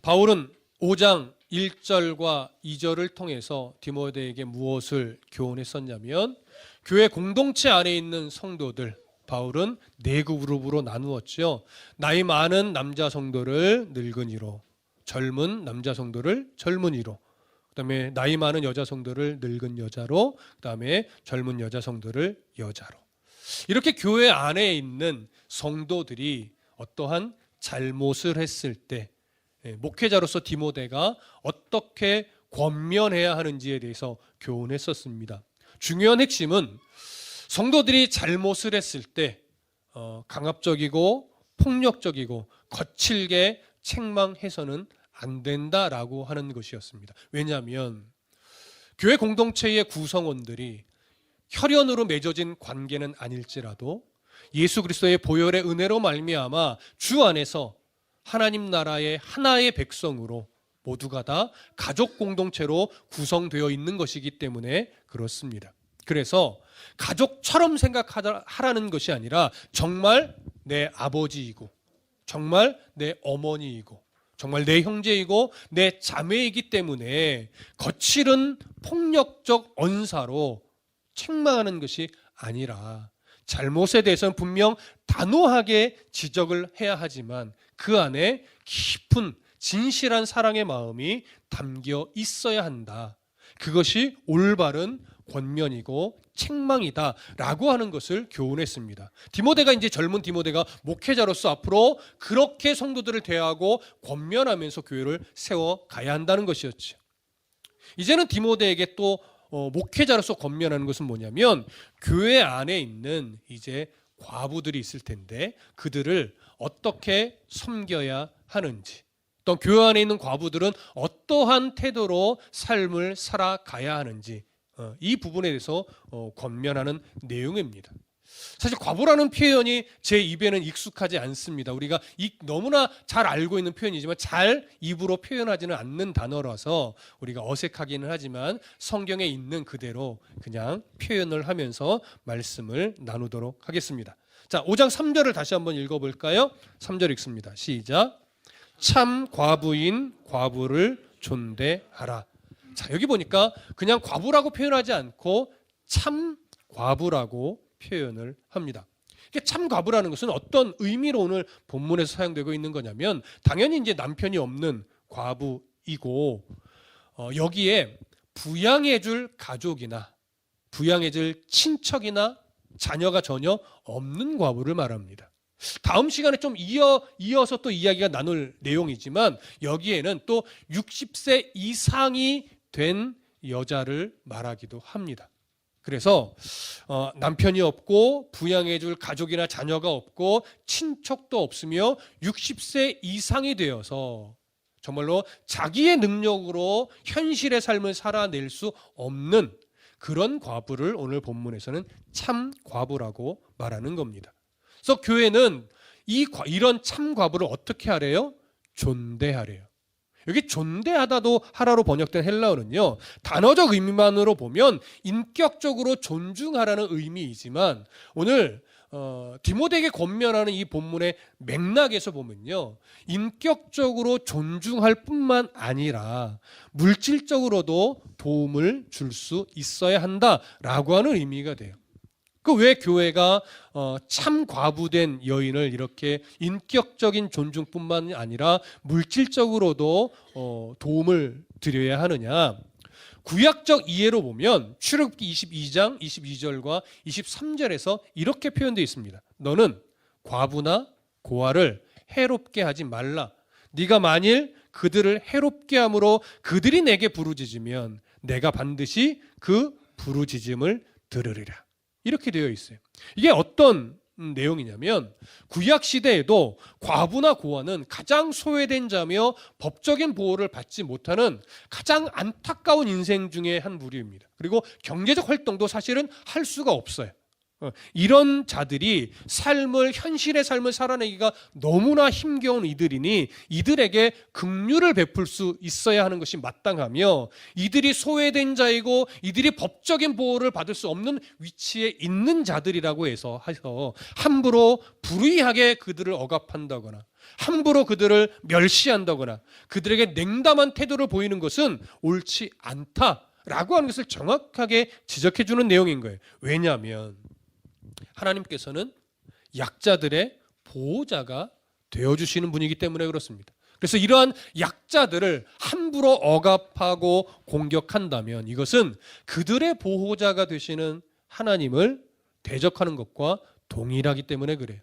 바울은 5장 1절과 2절을 통해서 디모데에게 무엇을 교훈했었냐면 교회 공동체 안에 있는 성도들, 바울은 네 그룹으로 나누었죠. 나이 많은 남자 성도를 늙은이로, 젊은 남자 성도를 젊은이로, 그다음에 나이 많은 여자 성도를 늙은 여자로, 그다음에 젊은 여자 성도를 여자로. 이렇게 교회 안에 있는 성도들이 어떠한 잘못을 했을 때 목회자로서 디모데가 어떻게 권면해야 하는지에 대해서 교훈했었습니다. 중요한 핵심은 성도들이 잘못을 했을 때 강압적이고 폭력적이고 거칠게 책망해서는 안 된다라고 하는 것이었습니다. 왜냐하면 교회 공동체의 구성원들이 혈연으로 맺어진 관계는 아닐지라도 예수 그리스도의 보혈의 은혜로 말미암아 주 안에서 하나님 나라의 하나의 백성으로 모두가 다 가족 공동체로 구성되어 있는 것이기 때문에 그렇습니다. 그래서 가족처럼 생각하라는 것이 아니라 정말 내 아버지이고 정말 내 어머니이고 정말 내 형제이고 내 자매이기 때문에 거칠은 폭력적 언사로 책망하는 것이 아니라 잘못에 대해서는 분명 단호하게 지적을 해야 하지만 그 안에 깊은 진실한 사랑의 마음이 담겨 있어야 한다. 그것이 올바른 권면이고 책망이다라고 하는 것을 교훈했습니다. 디모데가 이제 젊은 디모데가 목회자로서 앞으로 그렇게 성도들을 대하고 권면하면서 교회를 세워가야 한다는 것이었죠. 이제는 디모데에게 또 목회자로서 권면하는 것은 뭐냐면 교회 안에 있는 이제 과부들이 있을 텐데 그들을 어떻게 섬겨야 하는지, 또 교회 안에 있는 과부들은 어떠한 태도로 삶을 살아가야 하는지 이 부분에 대해서 권면하는 내용입니다. 사실 과부라는 표현이 제 입에는 익숙하지 않습니다. 우리가 너무나 잘 알고 있는 표현이지만 잘 입으로 표현하지는 않는 단어라서 우리가 어색하기는 하지만 성경에 있는 그대로 그냥 표현을 하면서 말씀을 나누도록 하겠습니다. 자, 5장 3절을 다시 한번 읽어볼까요? 3절 읽습니다. 시작. 참 과부인 과부를 존대하라. 자, 여기 보니까 그냥 과부라고 표현하지 않고 참 과부라고 표현을 합니다. 참 과부라는 것은 어떤 의미로 오늘 본문에서 사용되고 있는 거냐면 당연히 이제 남편이 없는 과부이고 여기에 부양해줄 가족이나 부양해줄 친척이나 자녀가 전혀 없는 과부를 말합니다. 다음 시간에 좀 이어서 또 이야기가 나눌 내용이지만 여기에는 또 60세 이상이 된 여자를 말하기도 합니다. 그래서 남편이 없고 부양해줄 가족이나 자녀가 없고 친척도 없으며 60세 이상이 되어서 정말로 자기의 능력으로 현실의 삶을 살아낼 수 없는 그런 과부를 오늘 본문에서는 참 과부라고 말하는 겁니다. 그래서 교회는 이런 참 과부를 어떻게 하래요? 존대하래요. 여기 존대하다도 하라로 번역된 헬라어는요, 단어적 의미만으로 보면 인격적으로 존중하라는 의미이지만 오늘 디모데에게 권면하는 이 본문의 맥락에서 보면요, 인격적으로 존중할 뿐만 아니라 물질적으로도 도움을 줄 수 있어야 한다라고 하는 의미가 돼요. 그 왜 교회가 참 과부된 여인을 이렇게 인격적인 존중뿐만 아니라 물질적으로도 도움을 드려야 하느냐? 구약적 이해로 보면 출애굽기 22장 22절과 23절에서 이렇게 표현되어 있습니다. 너는 과부나 고아를 해롭게 하지 말라. 네가 만일 그들을 해롭게 함으로 그들이 내게 부르짖으면 내가 반드시 그 부르짖음을 들으리라. 이렇게 되어 있어요. 이게 어떤 내용이냐면 구약 시대에도 과부나 고아는 가장 소외된 자며 법적인 보호를 받지 못하는 가장 안타까운 인생 중에 한 무리입니다. 그리고 경제적 활동도 사실은 할 수가 없어요. 이런 자들이 현실의 삶을 살아내기가 너무나 힘겨운 이들이니 이들에게 긍휼을 베풀 수 있어야 하는 것이 마땅하며 이들이 소외된 자이고 이들이 법적인 보호를 받을 수 없는 위치에 있는 자들이라고 해서 함부로 불의하게 그들을 억압한다거나 함부로 그들을 멸시한다거나 그들에게 냉담한 태도를 보이는 것은 옳지 않다라고 하는 것을 정확하게 지적해 주는 내용인 거예요. 왜냐하면 하나님께서는 약자들의 보호자가 되어주시는 분이기 때문에 그렇습니다. 그래서 이러한 약자들을 함부로 억압하고 공격한다면 이것은 그들의 보호자가 되시는 하나님을 대적하는 것과 동일하기 때문에 그래요.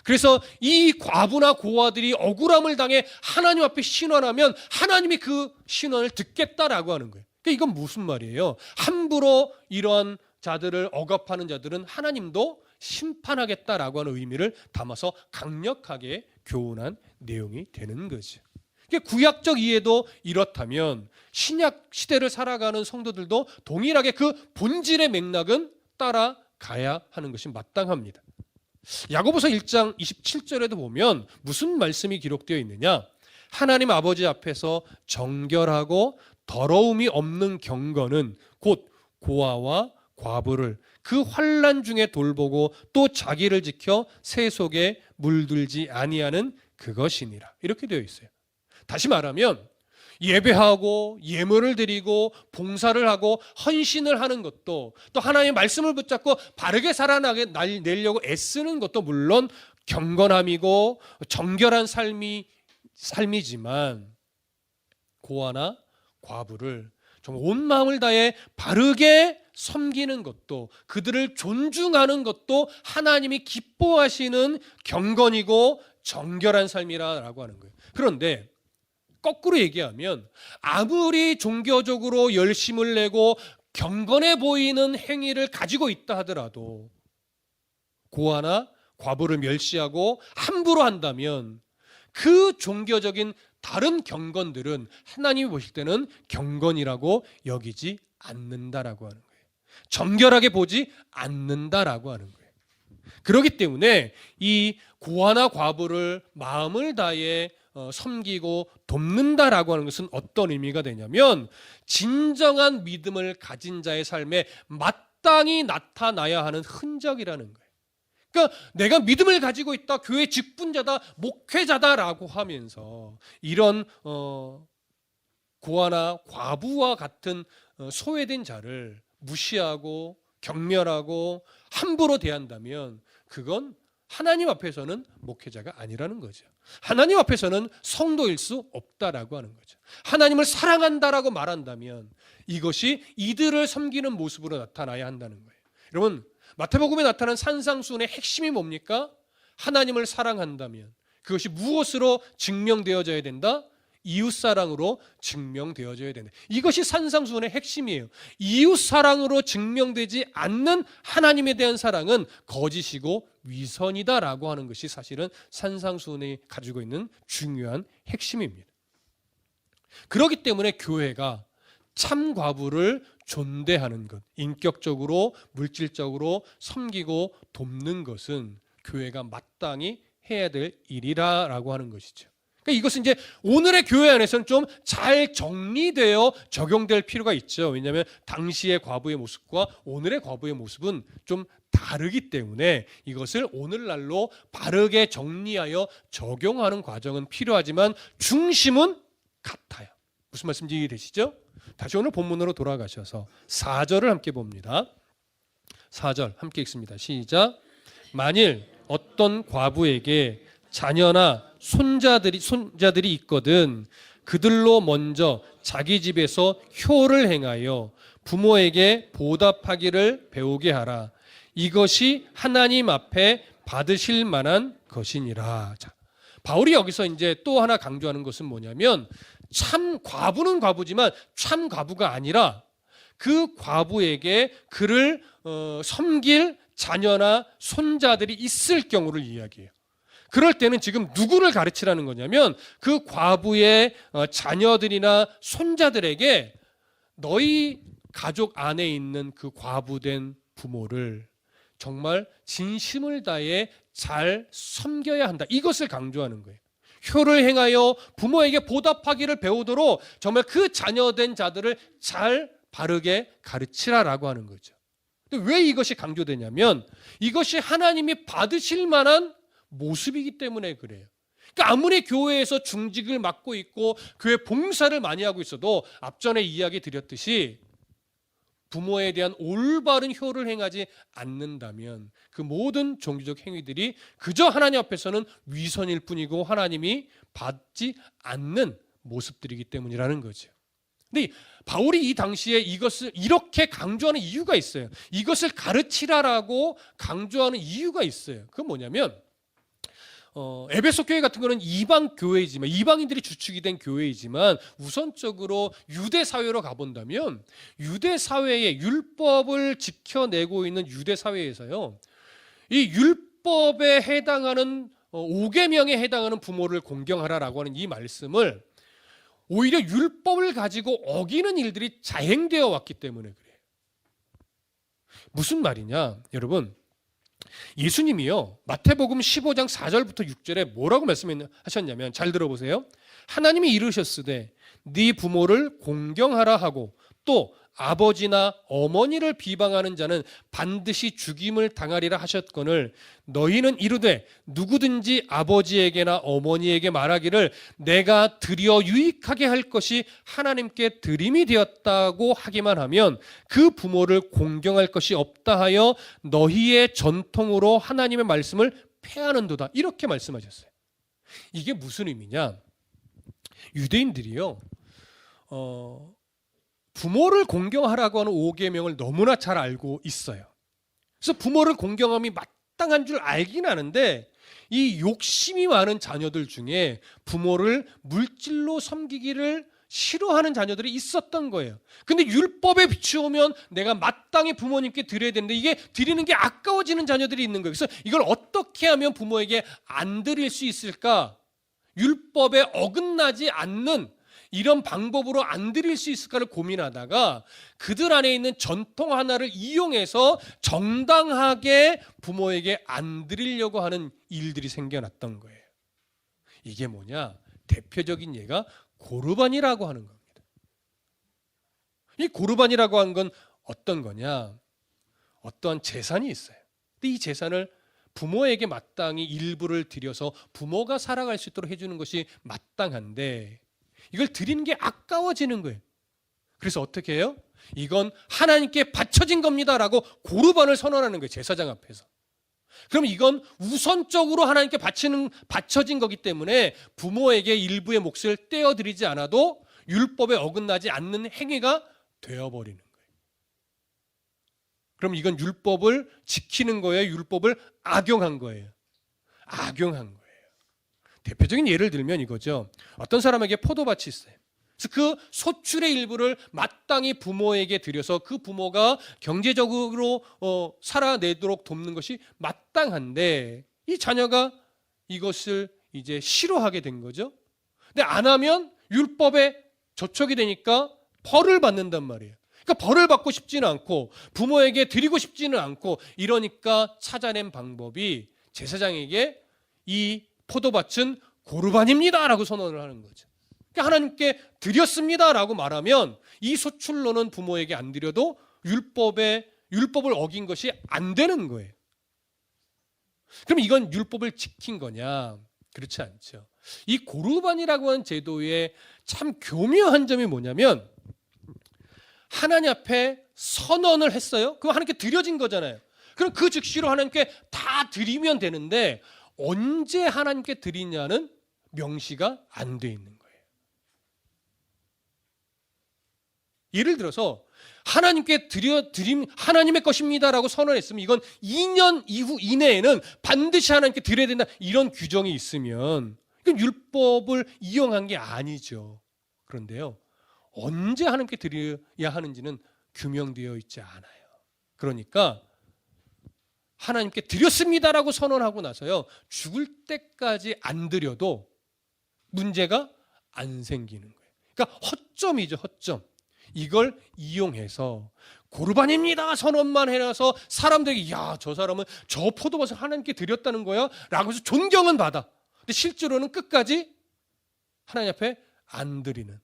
그래서 이 과부나 고아들이 억울함을 당해 하나님 앞에 신원하면 하나님이 그 신원을 듣겠다라고 하는 거예요. 그러니까 이건 무슨 말이에요? 함부로 이러한 자들을 억압하는 자들은 하나님도 심판하겠다라고 하는 의미를 담아서 강력하게 교훈한 내용이 되는 거죠. 구약적 이해도 이렇다면 신약 시대를 살아가는 성도들도 동일하게 그 본질의 맥락은 따라가야 하는 것이 마땅합니다. 야고보서 1장 27절에도 보면 무슨 말씀이 기록되어 있느냐? 하나님 아버지 앞에서 정결하고 더러움이 없는 경건은 곧 고아와 과부를 그 환난 중에 돌보고 또 자기를 지켜 새 속에 물들지 아니하는 그것이니라. 이렇게 되어 있어요. 다시 말하면 예배하고 예물을 드리고 봉사를 하고 헌신을 하는 것도 또 하나님의 말씀을 붙잡고 바르게 살아나게 내려고 애쓰는 것도 물론 경건함이고 정결한 삶이지만 고아나 과부를 정말 온 마음을 다해 바르게 섬기는 것도 그들을 존중하는 것도 하나님이 기뻐하시는 경건이고 정결한 삶이라고 하는 거예요. 그런데 거꾸로 얘기하면 아무리 종교적으로 열심을 내고 경건해 보이는 행위를 가지고 있다 하더라도 고아나 과부를 멸시하고 함부로 한다면 그 종교적인 다른 경건들은 하나님이 보실 때는 경건이라고 여기지 않는다라고 하는 거예요. 정결하게 보지 않는다라고 하는 거예요. 그렇기 때문에 이 고아나 과부를 마음을 다해 섬기고 돕는다라고 하는 것은 어떤 의미가 되냐면 진정한 믿음을 가진 자의 삶에 마땅히 나타나야 하는 흔적이라는 거예요. 그러니까 내가 믿음을 가지고 있다, 교회 직분자다, 목회자다라고 하면서 이런 고아나 과부와 같은 소외된 자를 무시하고 경멸하고 함부로 대한다면 그건 하나님 앞에서는 목회자가 아니라는 거죠. 하나님 앞에서는 성도일 수 없다라고 하는 거죠. 하나님을 사랑한다라고 말한다면 이것이 이들을 섬기는 모습으로 나타나야 한다는 거예요. 여러분, 마태복음에 나타난 산상수훈의 핵심이 뭡니까? 하나님을 사랑한다면 그것이 무엇으로 증명되어져야 된다? 이웃사랑으로 증명되어져야 된다. 이것이 산상수훈의 핵심이에요. 이웃사랑으로 증명되지 않는 하나님에 대한 사랑은 거짓이고 위선이다라고 하는 것이 사실은 산상수훈이 가지고 있는 중요한 핵심입니다. 그렇기 때문에 교회가 참 과부를 존대하는 것, 인격적으로 물질적으로 섬기고 돕는 것은 교회가 마땅히 해야 될 일이라고 하는 것이죠. 그러니까 이것은 이제 오늘의 교회 안에서는 좀 잘 정리되어 적용될 필요가 있죠. 왜냐하면 당시의 과부의 모습과 오늘의 과부의 모습은 좀 다르기 때문에 이것을 오늘날로 바르게 정리하여 적용하는 과정은 필요하지만 중심은 같아요. 무슨 말씀인지 이해되시죠? 다시 오늘 본문으로 돌아가셔서 4절을 함께 봅니다. 4절 함께 읽습니다. 시작. 만일 어떤 과부에게 자녀나 손자들이 있거든 그들로 먼저 자기 집에서 효를 행하여 부모에게 보답하기를 배우게 하라. 이것이 하나님 앞에 받으실 만한 것이니라. 자, 바울이 여기서 이제 또 하나 강조하는 것은 뭐냐면 참 과부는 과부지만 참 과부가 아니라 그 과부에게 그를 섬길 자녀나 손자들이 있을 경우를 이야기해요. 그럴 때는 지금 누구를 가르치라는 거냐면 그 과부의 자녀들이나 손자들에게 너희 가족 안에 있는 그 과부된 부모를 정말 진심을 다해 잘 섬겨야 한다. 이것을 강조하는 거예요. 효를 행하여 부모에게 보답하기를 배우도록 정말 그 자녀된 자들을 잘 바르게 가르치라라고 하는 거죠. 근데 왜 이것이 강조되냐면 이것이 하나님이 받으실 만한 모습이기 때문에 그래요. 그러니까 아무리 교회에서 중직을 맡고 있고 교회 봉사를 많이 하고 있어도 앞전에 이야기 드렸듯이 부모에 대한 올바른 효를 행하지 않는다면 그 모든 종교적 행위들이 그저 하나님 앞에서는 위선일 뿐이고 하나님이 받지 않는 모습들이기 때문이라는 거죠. 근데 바울이 이 당시에 이것을 이렇게 강조하는 이유가 있어요. 이것을 가르치라라고 강조하는 이유가 있어요. 그건 뭐냐면 에베소 교회 같은 거는 이방 교회이지만 이방인들이 주축이 된 교회이지만 우선적으로 유대 사회로 가본다면 유대 사회의 율법을 지켜내고 있는 유대 사회에서요, 이 율법에 해당하는 5계명에 해당하는 부모를 공경하라라고 하는 이 말씀을 오히려 율법을 가지고 어기는 일들이 자행되어 왔기 때문에 그래요. 무슨 말이냐, 여러분? 예수님이요, 마태복음 15장 4절부터 6절에 뭐라고 말씀하셨냐면, 잘 들어보세요. 하나님이 이르셨으되 네 부모를 공경하라 하고 또 아버지나 어머니를 비방하는 자는 반드시 죽임을 당하리라 하셨거늘 너희는 이르되 누구든지 아버지에게나 어머니에게 말하기를 내가 드려 유익하게 할 것이 하나님께 드림이 되었다고 하기만 하면 그 부모를 공경할 것이 없다 하여 너희의 전통으로 하나님의 말씀을 폐하는도다. 이렇게 말씀하셨어요. 이게 무슨 의미냐? 유대인들이요, 부모를 공경하라고 하는 5계명을 너무나 잘 알고 있어요. 그래서 부모를 공경함이 마땅한 줄 알긴 하는데 이 욕심이 많은 자녀들 중에 부모를 물질로 섬기기를 싫어하는 자녀들이 있었던 거예요. 근데 율법에 비추면 내가 마땅히 부모님께 드려야 되는데 이게 드리는 게 아까워지는 자녀들이 있는 거예요. 그래서 이걸 어떻게 하면 부모에게 안 드릴 수 있을까? 율법에 어긋나지 않는 이런 방법으로 안 드릴 수 있을까를 고민하다가 그들 안에 있는 전통 하나를 이용해서 정당하게 부모에게 안 드리려고 하는 일들이 생겨났던 거예요. 이게 뭐냐? 대표적인 예가 고르반이라고 하는 겁니다. 이 고르반이라고 하는 건 어떤 거냐? 어떠한 재산이 있어요. 근데 이 재산을 부모에게 마땅히 일부를 드려서 부모가 살아갈 수 있도록 해주는 것이 마땅한데 이걸 드리는 게 아까워지는 거예요. 그래서 어떻게 해요? 이건 하나님께 바쳐진 겁니다라고 고르반을 선언하는 거예요. 제사장 앞에서. 그럼 이건 우선적으로 하나님께 바쳐진 거기 때문에 부모에게 일부의 몫을 떼어드리지 않아도 율법에 어긋나지 않는 행위가 되어버리는 거예요. 그럼 이건 율법을 지키는 거예요? 율법을 악용한 거예요? 악용한 거예요. 대표적인 예를 들면 이거죠. 어떤 사람에게 포도밭이 있어요. 그래서 그 소출의 일부를 마땅히 부모에게 드려서 그 부모가 경제적으로 살아내도록 돕는 것이 마땅한데 이 자녀가 이것을 이제 싫어하게 된 거죠. 근데 안 하면 율법에 저촉이 되니까 벌을 받는단 말이에요. 그러니까 벌을 받고 싶지는 않고 부모에게 드리고 싶지는 않고 이러니까 찾아낸 방법이 제사장에게 이 포도밭은 고르반입니다라고 선언을 하는 거죠. 그러니까 하나님께 드렸습니다라고 말하면 이 소출로는 부모에게 안 드려도 율법을 어긴 것이 안 되는 거예요. 그럼 이건 율법을 지킨 거냐? 그렇지 않죠. 이 고르반이라고 하는 제도의 참 교묘한 점이 뭐냐면 하나님 앞에 선언을 했어요. 그럼 하나님께 드려진 거잖아요. 그럼 그 즉시로 하나님께 다 드리면 되는데 언제 하나님께 드리냐는 명시가 안 돼 있는 거예요. 예를 들어서 하나님께 드림 하나님의 것입니다라고 선언했으면 이건 2년 이후 이내에는 반드시 하나님께 드려야 된다 이런 규정이 있으면 이건 율법을 이용한 게 아니죠. 그런데요, 언제 하나님께 드려야 하는지는 규명되어 있지 않아요. 그러니까 하나님께 드렸습니다라고 선언하고 나서요, 죽을 때까지 안 드려도 문제가 안 생기는 거예요. 그러니까 허점이죠, 허점. 이걸 이용해서 고르반입니다 선언만 해놔서 사람들이 야, 저 사람은 저 포도밭을 하나님께 드렸다는 거야 라고 해서 존경은 받아. 근데 실제로는 끝까지 하나님 앞에 안 드리는,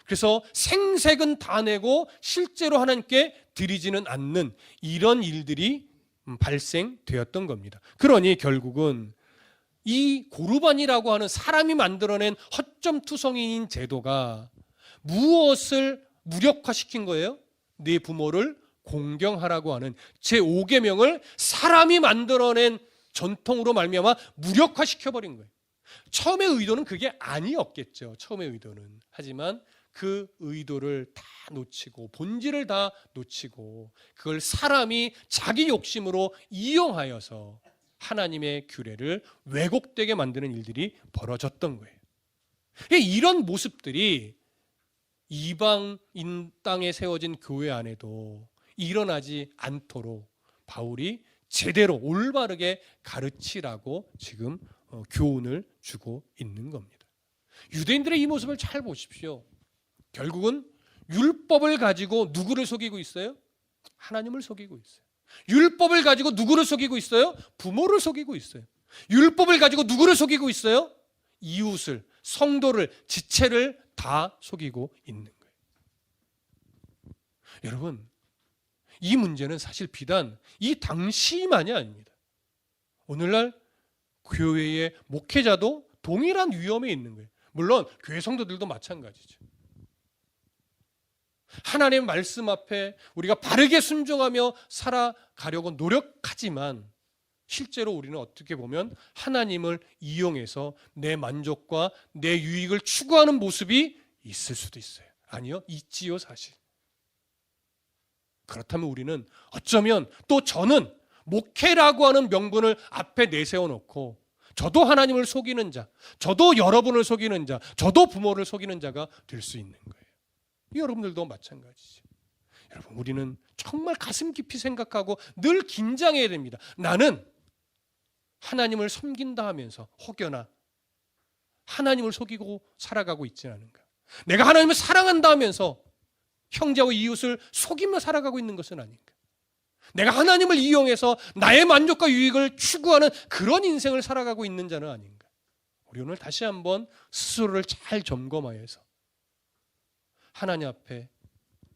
그래서 생색은 다 내고 실제로 하나님께 드리지는 않는 이런 일들이 발생되었던 겁니다. 그러니 결국은 이 고르반이라고 하는 사람이 만들어낸 허점투성이인 제도가 무엇을 무력화시킨 거예요? 네 부모를 공경하라고 하는 제5계명을 사람이 만들어낸 전통으로 말미암아 무력화시켜버린 거예요. 처음의 의도는 그게 아니었겠죠. 처음의 의도는. 하지만 그 의도를 다 놓치고 본질을 다 놓치고 그걸 사람이 자기 욕심으로 이용하여서 하나님의 규례를 왜곡되게 만드는 일들이 벌어졌던 거예요. 이런 모습들이 이방인 땅에 세워진 교회 안에도 일어나지 않도록 바울이 제대로 올바르게 가르치라고 지금 교훈을 주고 있는 겁니다. 유대인들의 이 모습을 잘 보십시오. 결국은 율법을 가지고 누구를 속이고 있어요? 하나님을 속이고 있어요. 율법을 가지고 누구를 속이고 있어요? 부모를 속이고 있어요. 율법을 가지고 누구를 속이고 있어요? 이웃을, 성도를, 지체를 다 속이고 있는 거예요. 여러분, 이 문제는 사실 비단 이 당시만이 아닙니다. 오늘날 교회의 목회자도 동일한 위험에 있는 거예요. 물론 교회 성도들도 마찬가지죠. 하나님의 말씀 앞에 우리가 바르게 순종하며 살아가려고 노력하지만 실제로 우리는 어떻게 보면 하나님을 이용해서 내 만족과 내 유익을 추구하는 모습이 있을 수도 있어요. 아니요, 있지요 사실. 그렇다면 우리는 어쩌면 또 저는 목회라고 하는 명분을 앞에 내세워놓고 저도 하나님을 속이는 자, 저도 여러분을 속이는 자, 저도 부모를 속이는 자가 될 수 있는 거예요. 여러분들도 마찬가지죠. 여러분, 우리는 정말 가슴 깊이 생각하고 늘 긴장해야 됩니다. 나는 하나님을 섬긴다 하면서 혹여나 하나님을 속이고 살아가고 있지 않은가? 내가 하나님을 사랑한다 하면서 형제와 이웃을 속이며 살아가고 있는 것은 아닌가? 내가 하나님을 이용해서 나의 만족과 유익을 추구하는 그런 인생을 살아가고 있는 자는 아닌가? 우리 오늘 다시 한번 스스로를 잘 점검하여서 하나님 앞에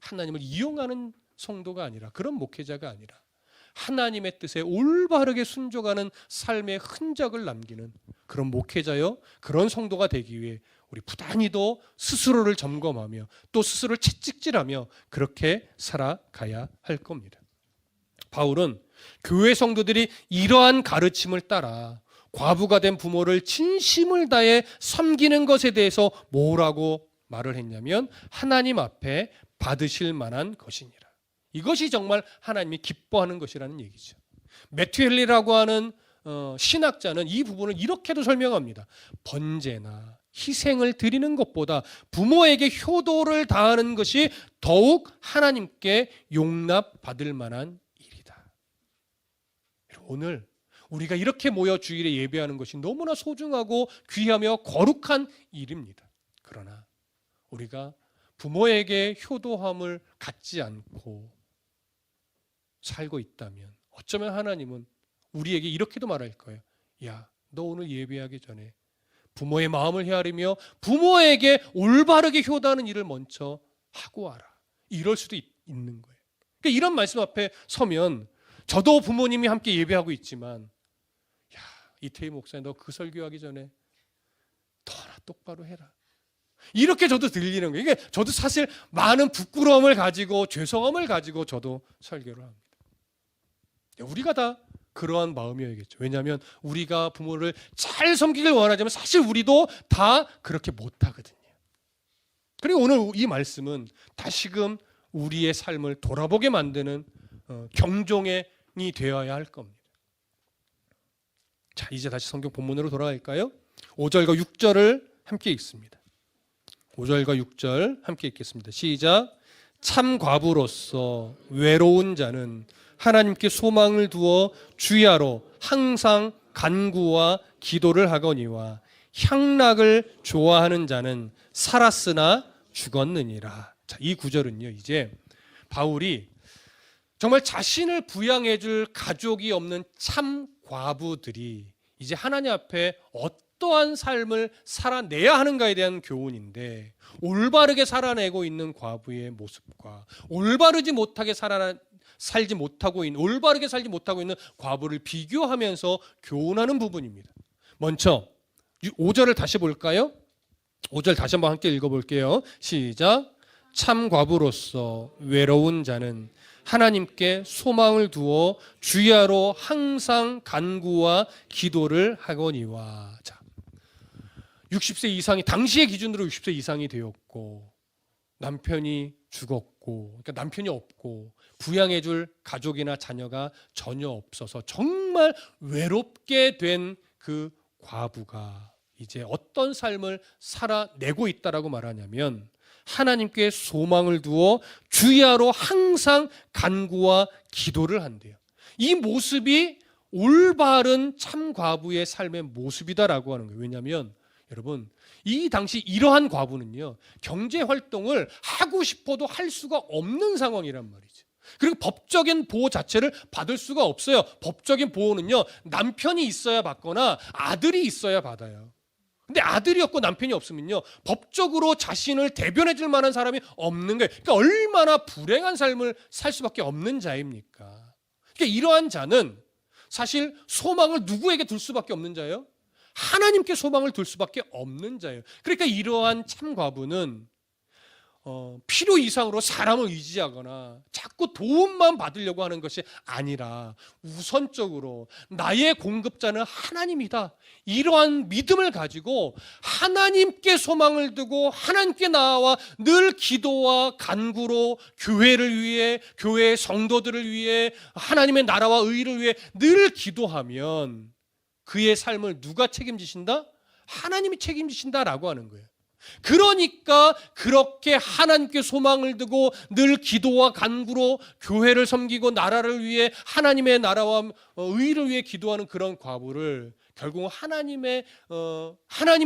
하나님을 이용하는 성도가 아니라, 그런 목회자가 아니라 하나님의 뜻에 올바르게 순종하는 삶의 흔적을 남기는 그런 목회자요, 그런 성도가 되기 위해 우리 부단히도 스스로를 점검하며 또 스스로를 채찍질하며 그렇게 살아가야 할 겁니다. 바울은 교회 성도들이 이러한 가르침을 따라 과부가 된 부모를 진심을 다해 섬기는 것에 대해서 뭐라고 말을 했냐면 하나님 앞에 받으실 만한 것이니라. 이것이 정말 하나님이 기뻐하는 것이라는 얘기죠. 매튜 헨리라고 하는 신학자는 이 부분을 이렇게도 설명합니다. 번제나 희생을 드리는 것보다 부모에게 효도를 다하는 것이 더욱 하나님께 용납받을 만한 일이다. 오늘 우리가 이렇게 모여 주일에 예배하는 것이 너무나 소중하고 귀하며 거룩한 일입니다. 그러나 우리가 부모에게 효도함을 갖지 않고 살고 있다면 어쩌면 하나님은 우리에게 이렇게도 말할 거예요. 야, 너 오늘 예배하기 전에 부모의 마음을 헤아리며 부모에게 올바르게 효도하는 일을 먼저 하고 와라. 이럴 수도 있는 거예요. 그러니까 이런 말씀 앞에 서면 저도 부모님이 함께 예배하고 있지만, 야, 이태희 목사님 너 그 설교하기 전에 너나 똑바로 해라. 이렇게 저도 들리는 거예요. 이게 저도 사실 많은 부끄러움을 가지고 죄송함을 가지고 저도 설교를 합니다. 우리가 다 그러한 마음이어야겠죠. 왜냐하면 우리가 부모를 잘 섬기길 원하지만 사실 우리도 다 그렇게 못하거든요. 그리고 오늘 이 말씀은 다시금 우리의 삶을 돌아보게 만드는 경종이 되어야 할 겁니다. 자, 이제 다시 성경 본문으로 돌아갈까요? 5절과 6절을 함께 읽습니다. 5절과 6절 함께 읽겠습니다. 시작. 참 과부로서 외로운 자는 하나님께 소망을 두어 주야로 항상 간구와 기도를 하거니와 향락을 좋아하는 자는 살았으나 죽었느니라. 자, 이 구절은요, 이제 바울이 정말 자신을 부양해 줄 가족이 없는 참 과부들이 이제 하나님 앞에 어떠한 삶을 살아내야 하는가에 대한 교훈인데, 올바르게 살아내고 있는 과부의 모습과 올바르지 못하게 살지 못하고 있는, 올바르게 살지 못하고 있는 과부를 비교하면서 교훈하는 부분입니다. 먼저 5절을 다시 볼까요? 5절 다시 한번 함께 읽어볼게요. 시작. 참 과부로서 외로운 자는 하나님께 소망을 두어 주야로 항상 간구와 기도를 하거니와. 자, 60세 이상이, 당시의 기준으로 60세 이상이 되었고 남편이 죽었고, 그러니까 남편이 없고 부양해줄 가족이나 자녀가 전혀 없어서 정말 외롭게 된 그 과부가 이제 어떤 삶을 살아내고 있다라고 말하냐면 하나님께 소망을 두어 주야로 항상 간구와 기도를 한대요. 이 모습이 올바른 참 과부의 삶의 모습이다라고 하는 거예요. 왜냐하면 여러분, 이 당시 이러한 과부는요, 경제 활동을 하고 싶어도 할 수가 없는 상황이란 말이죠. 그리고 법적인 보호 자체를 받을 수가 없어요. 법적인 보호는요, 남편이 있어야 받거나 아들이 있어야 받아요. 근데 아들이 없고 남편이 없으면요, 법적으로 자신을 대변해 줄 만한 사람이 없는 거예요. 그러니까 얼마나 불행한 삶을 살 수밖에 없는 자입니까? 그러니까 이러한 자는 사실 소망을 누구에게 둘 수밖에 없는 자예요? 하나님께 소망을 둘 수밖에 없는 자예요. 그러니까 이러한 참 과부는 필요 이상으로 사람을 의지하거나 자꾸 도움만 받으려고 하는 것이 아니라 우선적으로 나의 공급자는 하나님이다, 이러한 믿음을 가지고 하나님께 소망을 두고 하나님께 나아와 늘 기도와 간구로 교회를 위해, 교회의 성도들을 위해, 하나님의 나라와 의를 위해 늘 기도하면 그의 삶을 누가 책임지신다? 하나님이 책임지신다라고 하는 거예요. 그러니까 그렇게 하나님께 소망을 두고 늘 기도와 간구로 교회를 섬기고 나라를 위해, 하나님의 나라와 의를 위해 기도하는 그런 과부를 결국 하나님이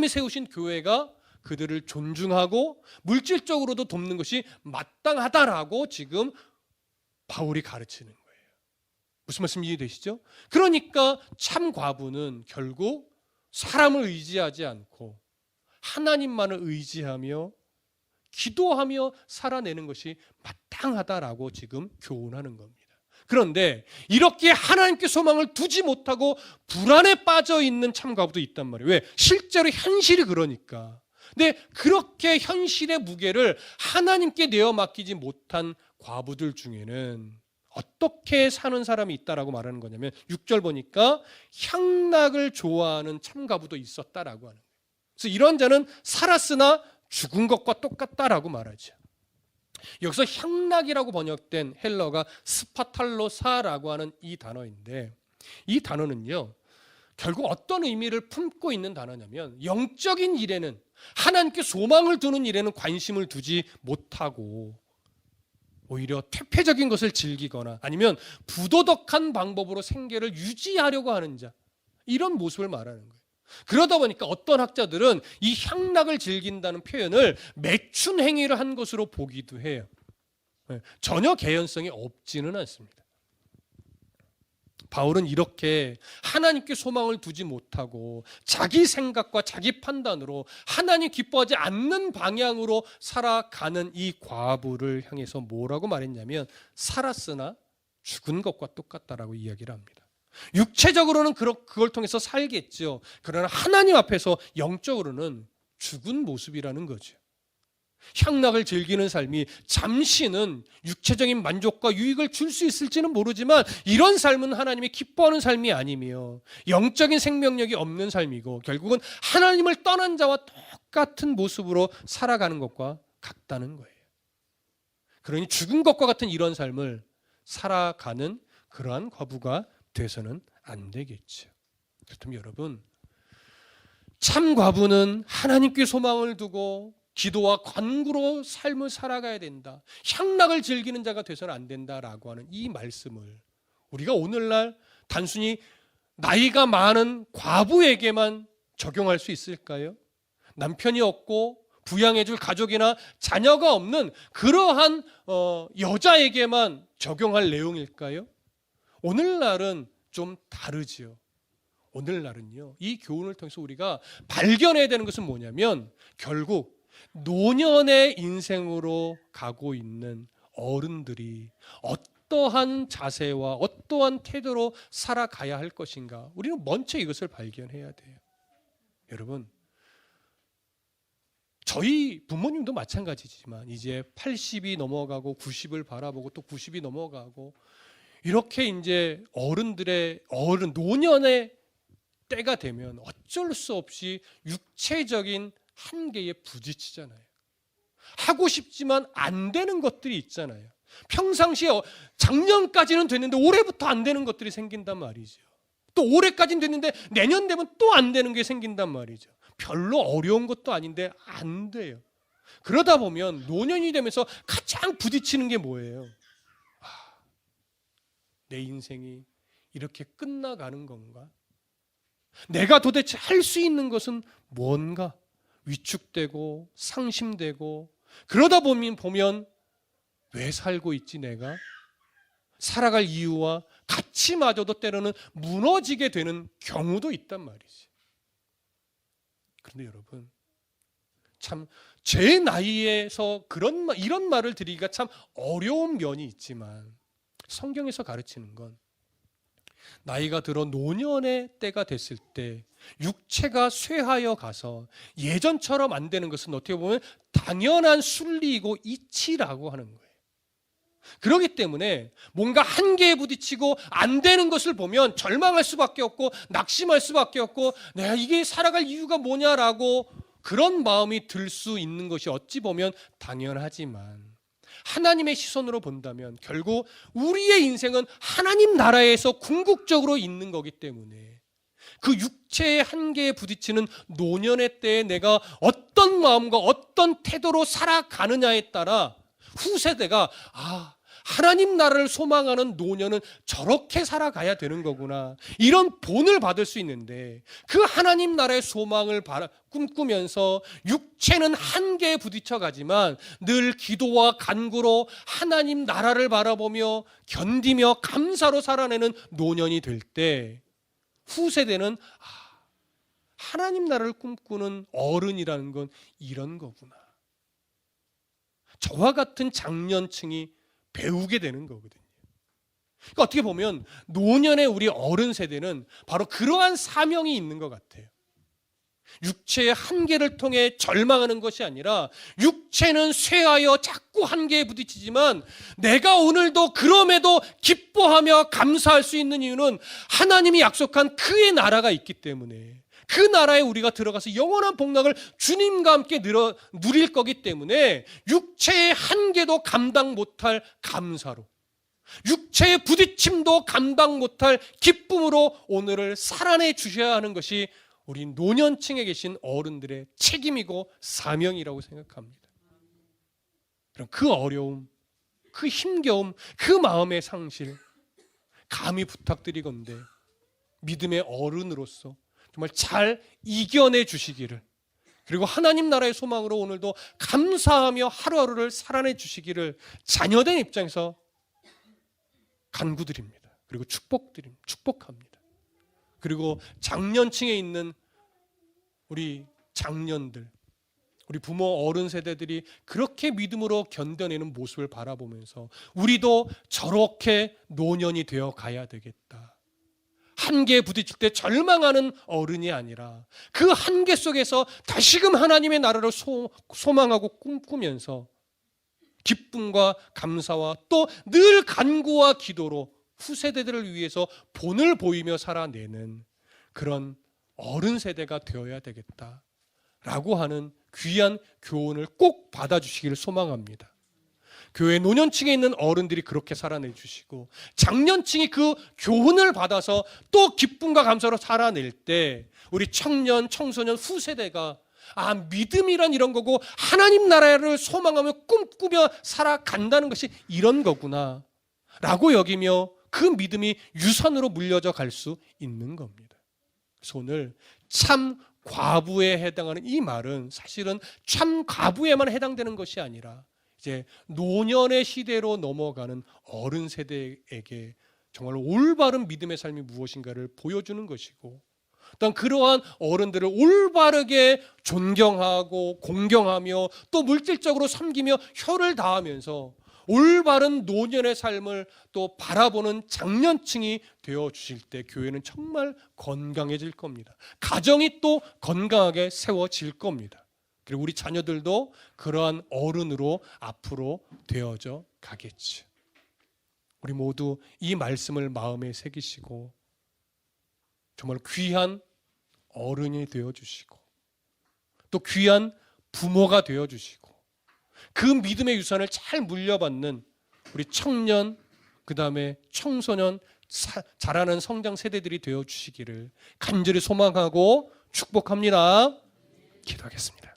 세우신 교회가 그들을 존중하고 물질적으로도 돕는 것이 마땅하다라고 지금 바울이 가르치는 거예요. 무슨 말씀 이해되시죠? 그러니까 참 과부는 결국 사람을 의지하지 않고 하나님만을 의지하며 기도하며 살아내는 것이 마땅하다라고 지금 교훈하는 겁니다. 그런데 이렇게 하나님께 소망을 두지 못하고 불안에 빠져 있는 참 과부도 있단 말이에요. 왜? 실제로 현실이 그러니까. 근데 그렇게 현실의 무게를 하나님께 내어 맡기지 못한 과부들 중에는 어떻게 사는 사람이 있다라고 말하는 거냐면 6절 보니까 향락을 좋아하는 참 과부도 있었다라고 하는 거예요. 그래서 이런 자는 살았으나 죽은 것과 똑같다라고 말하죠. 여기서 향락이라고 번역된 헬러가 스파탈로사라고 하는 이 단어인데, 이 단어는요, 결국 어떤 의미를 품고 있는 단어냐면 영적인 일에는, 하나님께 소망을 두는 일에는 관심을 두지 못하고 오히려 퇴폐적인 것을 즐기거나 아니면 부도덕한 방법으로 생계를 유지하려고 하는 자, 이런 모습을 말하는 거예요. 그러다 보니까 어떤 학자들은 이 향락을 즐긴다는 표현을 매춘 행위를 한 것으로 보기도 해요. 전혀 개연성이 없지는 않습니다. 바울은 이렇게 하나님께 소망을 두지 못하고 자기 생각과 자기 판단으로 하나님 기뻐하지 않는 방향으로 살아가는 이 과부를 향해서 뭐라고 말했냐면 살았으나 죽은 것과 똑같다라고 이야기를 합니다. 육체적으로는 그걸 통해서 살겠죠. 그러나 하나님 앞에서 영적으로는 죽은 모습이라는 거죠. 향락을 즐기는 삶이 잠시는 육체적인 만족과 유익을 줄 수 있을지는 모르지만 이런 삶은 하나님이 기뻐하는 삶이 아니며 영적인 생명력이 없는 삶이고 결국은 하나님을 떠난 자와 똑같은 모습으로 살아가는 것과 같다는 거예요. 그러니 죽은 것과 같은 이런 삶을 살아가는 그러한 과부가 돼서는 안 되겠죠. 그렇다면 여러분, 참 과부는 하나님께 소망을 두고 기도와 간구로 삶을 살아가야 된다, 향락을 즐기는 자가 돼서는 안 된다라고 하는 이 말씀을 우리가 오늘날 단순히 나이가 많은 과부에게만 적용할 수 있을까요? 남편이 없고 부양해줄 가족이나 자녀가 없는 그러한 여자에게만 적용할 내용일까요? 오늘날은 좀 다르지요. 오늘날은요, 이 교훈을 통해서 우리가 발견해야 되는 것은 뭐냐면 결국 노년의 인생으로 가고 있는 어른들이 어떠한 자세와 어떠한 태도로 살아가야 할 것인가, 우리는 먼저 이것을 발견해야 돼요. 여러분, 저희 부모님도 마찬가지지만 이제 80이 넘어가고 90을 바라보고 또 90이 넘어가고 이렇게 이제 노년의 때가 되면 어쩔 수 없이 육체적인 한계에 부딪히잖아요. 하고 싶지만 안 되는 것들이 있잖아요. 평상시에 작년까지는 됐는데 올해부터 안 되는 것들이 생긴단 말이죠. 또 올해까지는 됐는데 내년 되면 또 안 되는 게 생긴단 말이죠. 별로 어려운 것도 아닌데 안 돼요. 그러다 보면 노년이 되면서 가장 부딪히는 게 뭐예요? 내 인생이 이렇게 끝나가는 건가? 내가 도대체 할 수 있는 것은 뭔가? 위축되고 상심되고 그러다 보면 왜 살고 있지 내가? 살아갈 이유와 가치마저도 때로는 무너지게 되는 경우도 있단 말이지. 그런데 여러분, 참 제 나이에서 이런 말을 드리기가 참 어려운 면이 있지만 성경에서 가르치는 건 나이가 들어 노년의 때가 됐을 때 육체가 쇠하여 가서 예전처럼 안 되는 것은 어떻게 보면 당연한 순리이고 이치라고 하는 거예요. 그렇기 때문에 뭔가 한계에 부딪히고 안 되는 것을 보면 절망할 수밖에 없고 낙심할 수밖에 없고 내가 이게 살아갈 이유가 뭐냐라고 그런 마음이 들 수 있는 것이 어찌 보면 당연하지만 하나님의 시선으로 본다면 결국 우리의 인생은 하나님 나라에서 궁극적으로 있는 거기 때문에 그 육체의 한계에 부딪히는 노년의 때에 내가 어떤 마음과 어떤 태도로 살아가느냐에 따라 후세대가 하나님 나라를 소망하는 노년은 저렇게 살아가야 되는 거구나 이런 본을 받을 수 있는데 그 하나님 나라의 소망을 꿈꾸면서 육체는 한계에 부딪혀 가지만 늘 기도와 간구로 하나님 나라를 바라보며 견디며 감사로 살아내는 노년이 될 때 후세대는 하나님 나라를 꿈꾸는 어른이라는 건 이런 거구나. 저와 같은 장년층이 배우게 되는 거거든요. 그러니까 어떻게 보면 노년의 우리 어른 세대는 바로 그러한 사명이 있는 것 같아요. 육체의 한계를 통해 절망하는 것이 아니라 육체는 쇠하여 자꾸 한계에 부딪히지만 내가 오늘도 그럼에도 기뻐하며 감사할 수 있는 이유는 하나님이 약속한 그의 나라가 있기 때문에 그 나라에 우리가 들어가서 영원한 복락을 주님과 함께 누릴 거기 때문에 육체의 한계도 감당 못할 감사로 육체의 부딪힘도 감당 못할 기쁨으로 오늘을 살아내 주셔야 하는 것이 우리 노년층에 계신 어른들의 책임이고 사명이라고 생각합니다. 그럼 그 어려움, 그 힘겨움, 그 마음의 상실 감히 부탁드리건대 믿음의 어른으로서 정말 잘 이겨내 주시기를 그리고 하나님 나라의 소망으로 오늘도 감사하며 하루하루를 살아내 주시기를 자녀된 입장에서 간구드립니다. 그리고 축복합니다. 그리고 장년층에 있는 우리 장년들, 우리 부모 어른 세대들이 그렇게 믿음으로 견뎌내는 모습을 바라보면서 우리도 저렇게 노년이 되어 가야 되겠다. 한계에 부딪힐 때 절망하는 어른이 아니라 그 한계 속에서 다시금 하나님의 나라를 소망하고 꿈꾸면서 기쁨과 감사와 또 늘 간구와 기도로 후세대들을 위해서 본을 보이며 살아내는 그런 어른 세대가 되어야 되겠다라고 하는 귀한 교훈을 꼭 받아주시기를 소망합니다. 교회 노년층에 있는 어른들이 그렇게 살아내 주시고 장년층이 그 교훈을 받아서 또 기쁨과 감사로 살아낼 때 우리 청년, 청소년, 후세대가 믿음이란 이런 거고 하나님 나라를 소망하며 꿈꾸며 살아간다는 것이 이런 거구나 라고 여기며 그 믿음이 유산으로 물려져 갈 수 있는 겁니다. 그래서 오늘 참 과부에 해당하는 이 말은 사실은 참 과부에만 해당되는 것이 아니라 이제 노년의 시대로 넘어가는 어른 세대에게 정말 올바른 믿음의 삶이 무엇인가를 보여주는 것이고 또한 그러한 어른들을 올바르게 존경하고 공경하며 또 물질적으로 섬기며 혀를 다하면서 올바른 노년의 삶을 또 바라보는 장년층이 되어 주실 때 교회는 정말 건강해질 겁니다. 가정이 또 건강하게 세워질 겁니다. 그리고 우리 자녀들도 그러한 어른으로 앞으로 되어져 가겠지. 우리 모두 이 말씀을 마음에 새기시고 정말 귀한 어른이 되어주시고 또 귀한 부모가 되어주시고 그 믿음의 유산을 잘 물려받는 우리 청년, 그 다음에 청소년, 자라는 성장 세대들이 되어주시기를 간절히 소망하고 축복합니다. 기도하겠습니다.